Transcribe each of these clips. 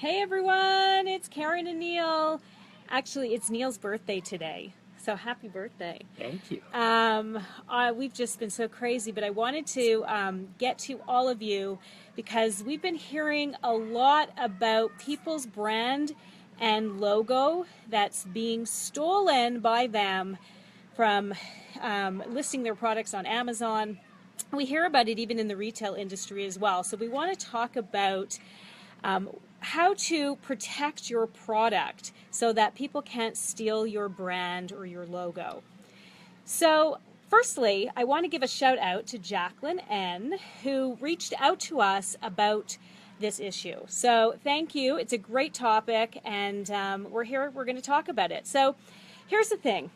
Hey everyone, it's Karen and Neil. Actually, it's Neil's birthday today, so happy birthday. Thank you. We've just been so crazy, but I wanted to get to all of you because we've been hearing a lot about people's brand and logo that's being stolen by them from listing their products on Amazon. We hear about it even in the retail industry as well. So we want to talk about how to protect your product so that people can't steal your brand or your logo. So firstly, I want to give a shout out to Jacqueline N., who reached out to us about this issue. So thank you. It's a great topic, and we're going to talk about it. So here's the thing.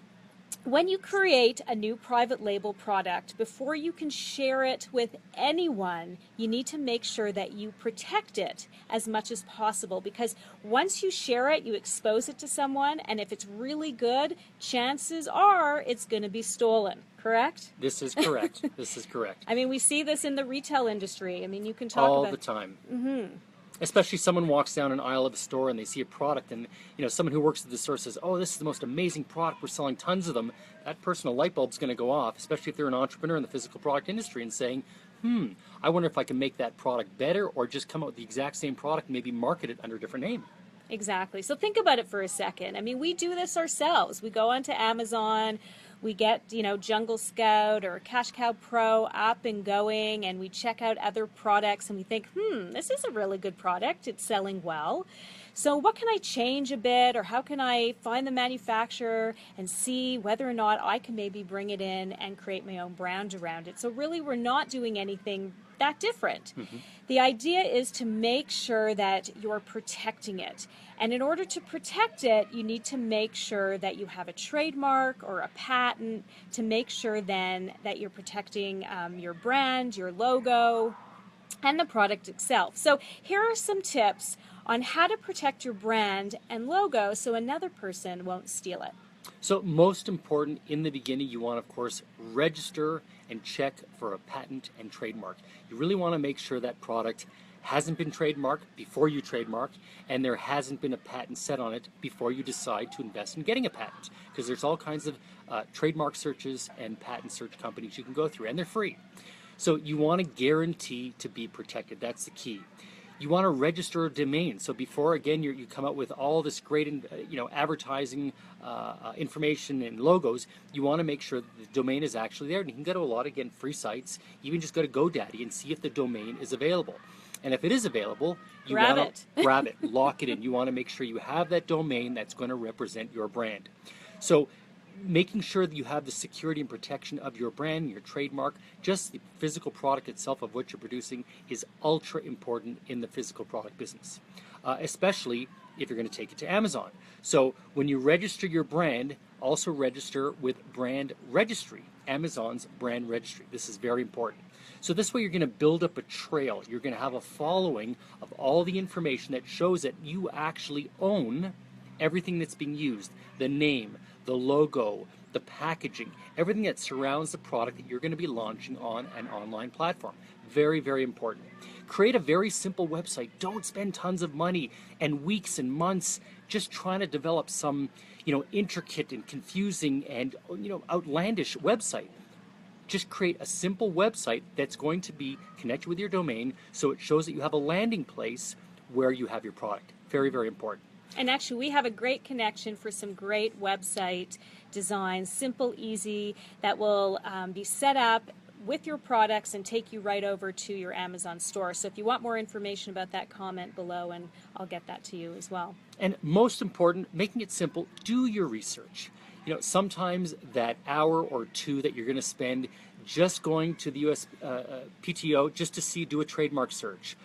When you create a new private label product, before you can share it with anyone, you need to make sure that you protect it as much as possible, because once you share it, you expose it to someone, and if it's really good, chances are it's going to be stolen, correct? This is correct. This is correct. I mean, we see this in the retail industry. I mean, you can talk all about the time. Especially someone walks down an aisle of a store and they see a product, and someone who works at the store says, "Oh, this is the most amazing product. We're selling tons of them." That person, a light bulb's going to go off, especially if they're an entrepreneur in the physical product industry, and saying, I wonder if I can make that product better, or just come out with the exact same product, maybe market it under a different name. Exactly. So think about it for a second. I mean, we do this ourselves. We go onto Amazon, we get, Jungle Scout or Cash Cow Pro up and going, and we check out other products and we think, this is a really good product. It's selling well. So what can I change a bit, or how can I find the manufacturer and see whether or not I can maybe bring it in and create my own brand around it? So really, we're not doing anything that different. The idea is to make sure that you're protecting it. And in order to protect it, you need to make sure that you have a trademark or a patent to make sure then that you're protecting your brand, your logo, and the product itself. So here are some tips on how to protect your brand and logo so another person won't steal it. So most important in the beginning, you want, of course, register and check for a patent and trademark. You really want to make sure that product hasn't been trademarked before you trademark, and there hasn't been a patent set on it before you decide to invest in getting a patent, because there's all kinds of trademark searches and patent search companies you can go through, and they're free. So you want to guarantee to be protected. That's the key. You want to register a domain. So before, again, you come up with all this great, advertising information and logos, you want to make sure that the domain is actually there. And you can go to a lot, again, free sites. Even just go to GoDaddy and see if the domain is available. And if it is available, you want to grab it, lock it in. You want to make sure you have that domain that's going to represent your brand. So making sure that you have the security and protection of your brand, your trademark, just the physical product itself of what you're producing is ultra important in the physical product business, especially if you're going to take it to Amazon. So when you register your brand, also register with Brand Registry, Amazon's brand registry. This is very important. So this way you're going to build up a trail. You're going to have a following of all the information that shows that you actually own everything that's being used, the name, the logo, the packaging, everything that surrounds the product that you're going to be launching on an online platform. Very, very important. Create a very simple website. Don't spend tons of money and weeks and months just trying to develop some, intricate and confusing and, outlandish website. Just create a simple website that's going to be connected with your domain, so it shows that you have a landing place where you have your product. Very, very important. And actually, we have a great connection for some great website designs, simple, easy, that will be set up with your products and take you right over to your Amazon store. So if you want more information about that, comment below and I'll get that to you as well. And most important, making it simple, do your research. Sometimes that hour or two that you're going to spend just going to the US PTO just to do a trademark search,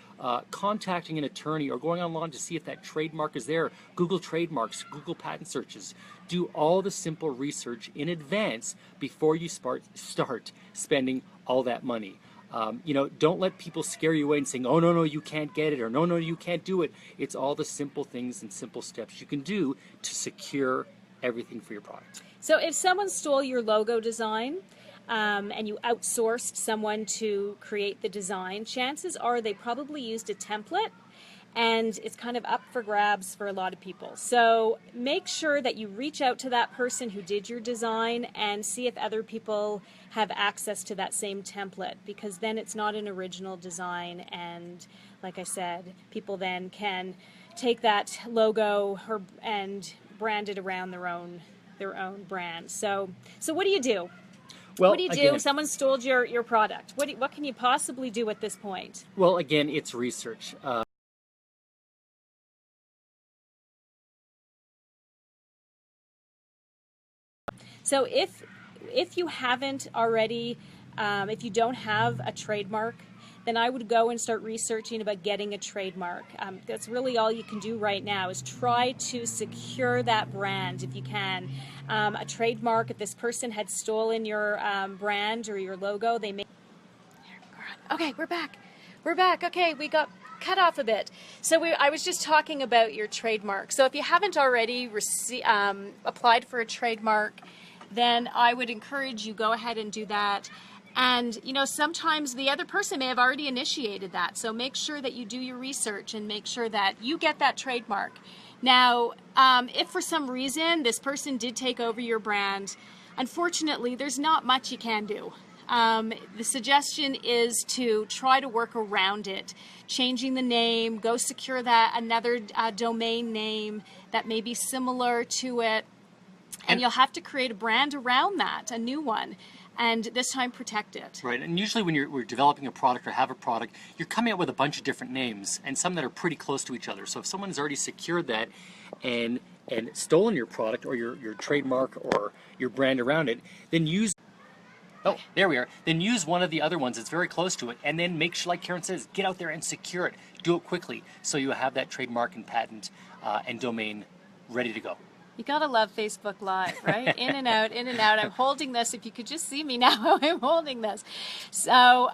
contacting an attorney, or going online to see if that trademark is there, Google trademarks, Google patent searches. Do all the simple research in advance before you start spending all that money. Don't let people scare you away and saying, "Oh, no, you can't get it," or "No, you can't do it." It's all the simple things and simple steps you can do to secure everything for your product. So if someone stole your logo design and you outsourced someone to create the design, chances are they probably used a template and it's kind of up for grabs for a lot of people. So make sure that you reach out to that person who did your design and see if other people have access to that same template, because then it's not an original design, and like I said, people then can take that logo and brand it around their own brand. So what do you do? Well, What do you do again, if someone stole your product? What can you possibly do at this point? well, again, it's research. So if you haven't already, if you don't have a trademark, then I would go and start researching about getting a trademark. That's really all you can do right now, is try to secure that brand if you can. A trademark, if this person had stolen your brand or your logo, they may... Okay, we're back. We're back. Okay, we got cut off a bit. So I was just talking about your trademark. So if you haven't already applied for a trademark, then I would encourage you, go ahead and do that. And, you know, sometimes the other person may have already initiated that. So make sure that you do your research and make sure that you get that trademark. Now, if for some reason this person did take over your brand, unfortunately, there's not much you can do. The suggestion is to try to work around it, changing the name, go secure that another domain name that may be similar to it, and you'll have to create a brand around that, a new one, and this time protect it. Right, and usually when we're developing a product or have a product, you're coming up with a bunch of different names, and some that are pretty close to each other. So if someone has already secured that and stolen your product or your trademark or your brand around it, then use... Oh, there we are. Then use one of the other ones that's very close to it, and then make sure, like Karen says, get out there and secure it. Do it quickly so you have that trademark and patent and domain ready to go. You gotta love Facebook Live, right? In and out, in and out. I'm holding this. If you could just see me now, I'm holding this. So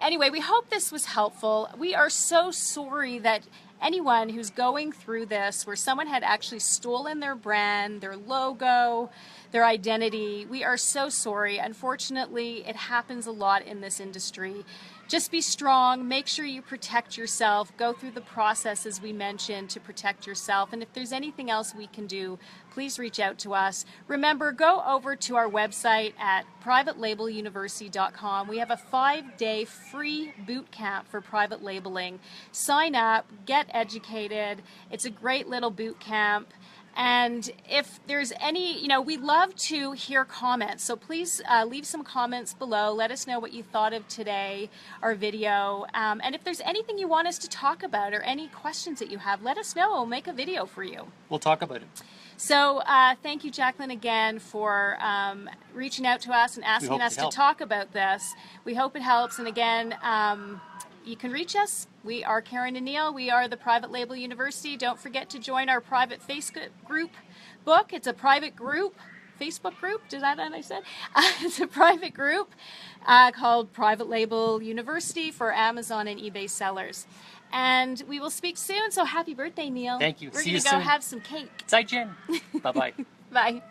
anyway, we hope this was helpful. We are so sorry that anyone who's going through this, where someone had actually stolen their brand, their logo, their identity, we are so sorry. Unfortunately, it happens a lot in this industry. Just be strong, make sure you protect yourself, go through the process as we mentioned to protect yourself, and if there's anything else we can do, please reach out to us. Remember, go over to our website at privatelabeluniversity.com. We have a 5-day free boot camp for private labeling. Sign up, get educated. It's a great little boot camp. And if there's any, we love to hear comments. So please leave some comments below. Let us know what you thought of today, our video. And if there's anything you want us to talk about or any questions that you have, let us know. We'll make a video for you. We'll talk about it. So thank you, Jacqueline, again for reaching out to us and asking us to talk about this. We hope it helps. And again, you can reach us. We are Karen and Neil. We are the Private Label University. Don't forget to join our private Facebook group book. It's a private group, Facebook group. Is that what I said? It's a private group called Private Label University for Amazon and eBay sellers. And we will speak soon. So happy birthday, Neil. Thank you. We're See going you to go soon. have some cake. 再见. Bye-bye. Bye.